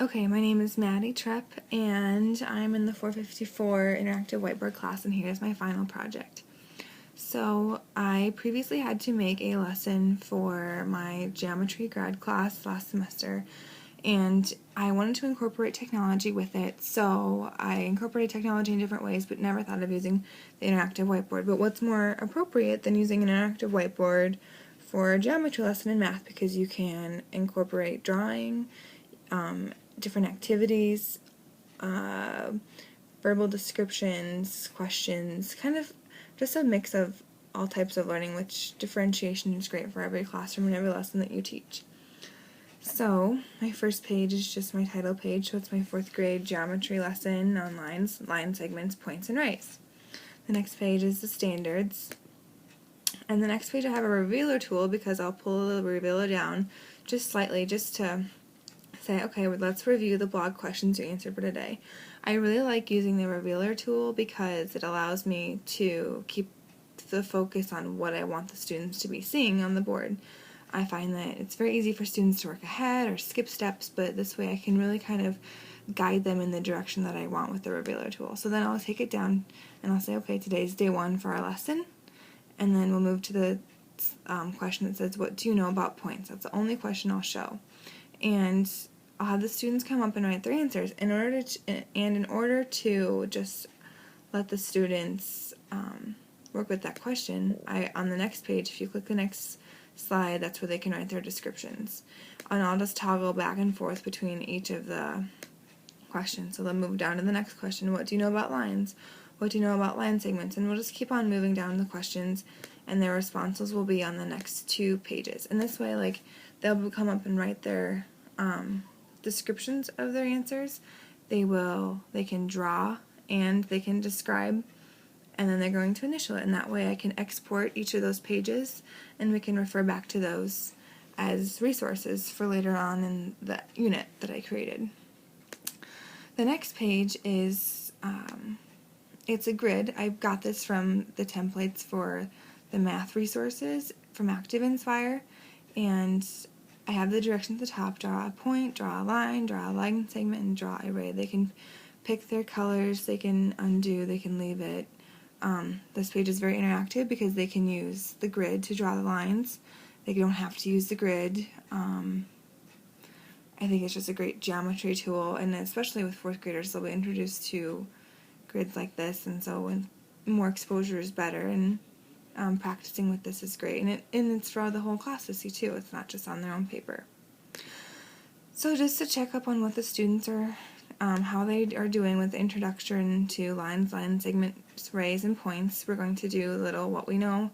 Okay, my name is Maddie Trepp, and I'm in the 454 Interactive Whiteboard class, and here's my final project. So, I previously had to make a lesson for my geometry grad class last semester, and I wanted to incorporate technology with it, so I incorporated technology in different ways, but never thought of using the interactive whiteboard. But what's more appropriate than using an interactive whiteboard for a geometry lesson in math, because you can incorporate drawing, different activities, verbal descriptions, questions, kind of just a mix of all types of learning, which differentiation is great for every classroom and every lesson that you teach. So, my first page is just my title page, so it's my 4th grade geometry lesson on lines, line segments, points, and rays. The next page is the standards. And the next page I have a revealer tool, because I'll pull the revealer down just slightly just to say, okay, well, let's review the blog questions you answered for today. I really like using the revealer tool because it allows me to keep the focus on what I want the students to be seeing on the board. I find that it's very easy for students to work ahead or skip steps, but this way I can really kind of guide them in the direction that I want with the revealer tool. So then I'll take it down and I'll say, okay, today's day 1 for our lesson, and then we'll move to the question that says, what do you know about points? That's the only question I'll show. And I'll have the students come up and write their answers. In order to just let the students work with that question, on the next page, if you click the next slide, that's where they can write their descriptions. And I'll just toggle back and forth between each of the questions. So they'll move down to the next question. What do you know about lines? What do you know about line segments? And we'll just keep on moving down the questions, and their responses will be on the next 2 pages. And this way, they'll come up and write their descriptions of their answers. They can draw and they can describe, and then they're going to initial it, and that way I can export each of those pages and we can refer back to those as resources for later on in the unit that I created. The next page is it's a grid. I got this from the templates for the math resources from ActiveInspire, and I have the directions at the top: draw a point, draw a line segment, and draw a ray. They can pick their colors, they can undo, they can leave it. This page is very interactive because they can use the grid to draw the lines. They don't have to use the grid. I think it's just a great geometry tool, and especially with 4th graders, they'll be introduced to grids like this, and so when more exposure is better, and practicing with this is great, and it's for the whole class to see too. It's not just on their own paper. So just to check up on what the students are, how they are doing with the introduction to lines, line segments, rays, and points, we're going to do a little what we know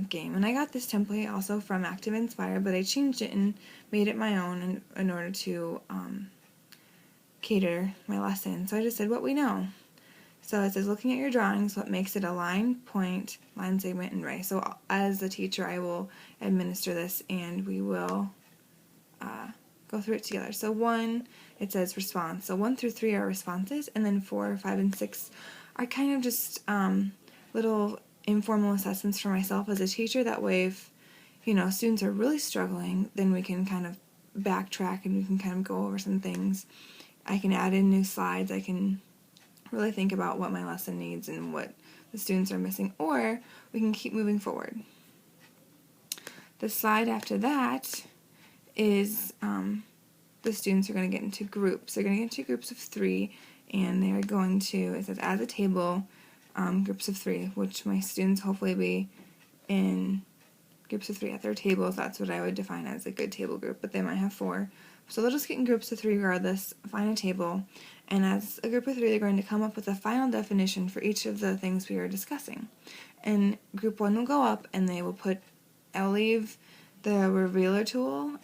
game. And I got this template also from ActiveInspire, but I changed it and made it my own in order to cater my lesson. So I just said what we know. So it says, looking at your drawings, what makes it a line, point, line segment, and ray. So as the teacher, I will administer this, and we will go through it together. So 1, it says response. So 1 through 3 are responses, and then 4, 5, and 6 are kind of just little informal assessments for myself as a teacher. That way, if students are really struggling, then we can kind of backtrack and we can kind of go over some things. I can add in new slides. I can really think about what my lesson needs and what the students are missing, or we can keep moving forward. The slide after that is the students are going to get into groups. They're going to get into groups of 3, and they're going to, it says, as a table, groups of 3, which my students hopefully be in groups of 3 at their tables. That's what I would define as a good table group, but they might have 4. So they'll just get in groups of 3 regardless, find a table, and as a group of 3, they're going to come up with a final definition for each of the things we are discussing. And group 1 will go up, and they will I'll leave the revealer tool,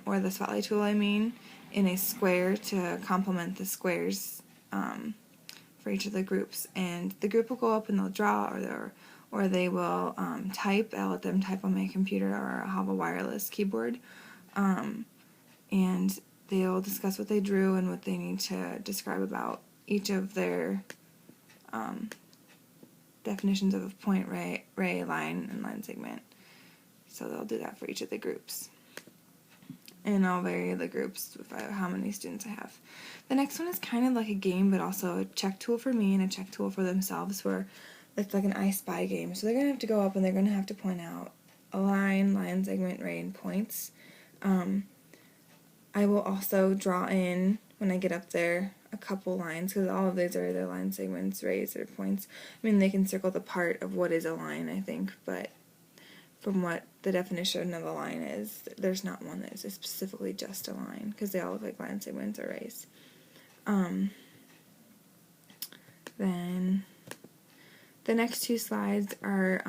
or the spotlight tool, in a square to complement the squares for each of the groups. And the group will go up and they'll draw, or they will type. I'll let them type on my computer, or I'll have a wireless keyboard. And they'll discuss what they drew and what they need to describe about each of their definitions of a point, ray, line, and line segment. So they'll do that for each of the groups. and I'll vary the groups with how many students I have. The next one is kind of like a game, but also a check tool for me and a check tool for themselves, where it's like an I Spy game. So they're going to have to go up and they're going to have to point out a line segment, ray, and points. I will also draw in, when I get up there, a couple lines, because all of these are either line segments, rays, or points. I mean, they can circle the part of what is a line, I think, but from what the definition of a line is, there's not one that is specifically just a line, because they all look like line segments or rays. Then the next two slides are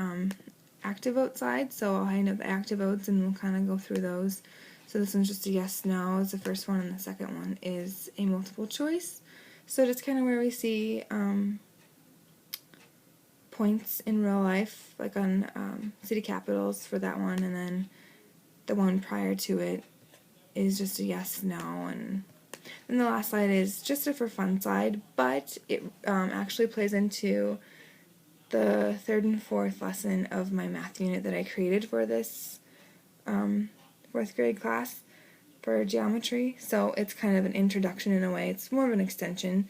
ActiveVote slides, so I'll hand up the ActiveVotes and we'll kind of go through those. So this one's just a yes, no is the first one, and the second one is a multiple choice. So just kind of where we see points in real life, like on city capitals for that one, and then the one prior to it is just a yes, no, and then the last slide is just a for fun slide, but it actually plays into the third and fourth lesson of my math unit that I created for this 4th grade class for geometry. So it's kind of an introduction in a way. It's more of an extension,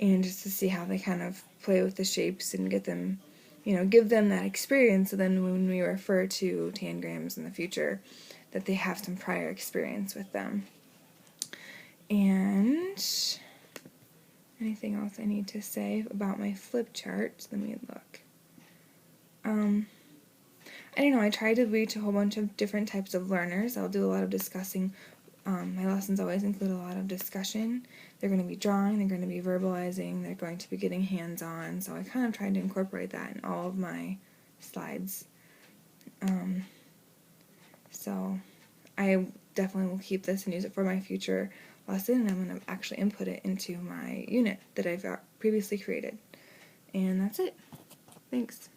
and just to see how they kind of play with the shapes and get them, give them that experience, so then when we refer to tangrams in the future, that they have some prior experience with them. And anything else I need to say about my flip chart? Let me look. I don't know, I try to reach a whole bunch of different types of learners. I'll do a lot of discussing. My lessons always include a lot of discussion. They're going to be drawing, they're going to be verbalizing, they're going to be getting hands-on, so I kind of tried to incorporate that in all of my slides. So I definitely will keep this and use it for my future lesson, and I'm going to actually input it into my unit that I've previously created. And that's it. Thanks.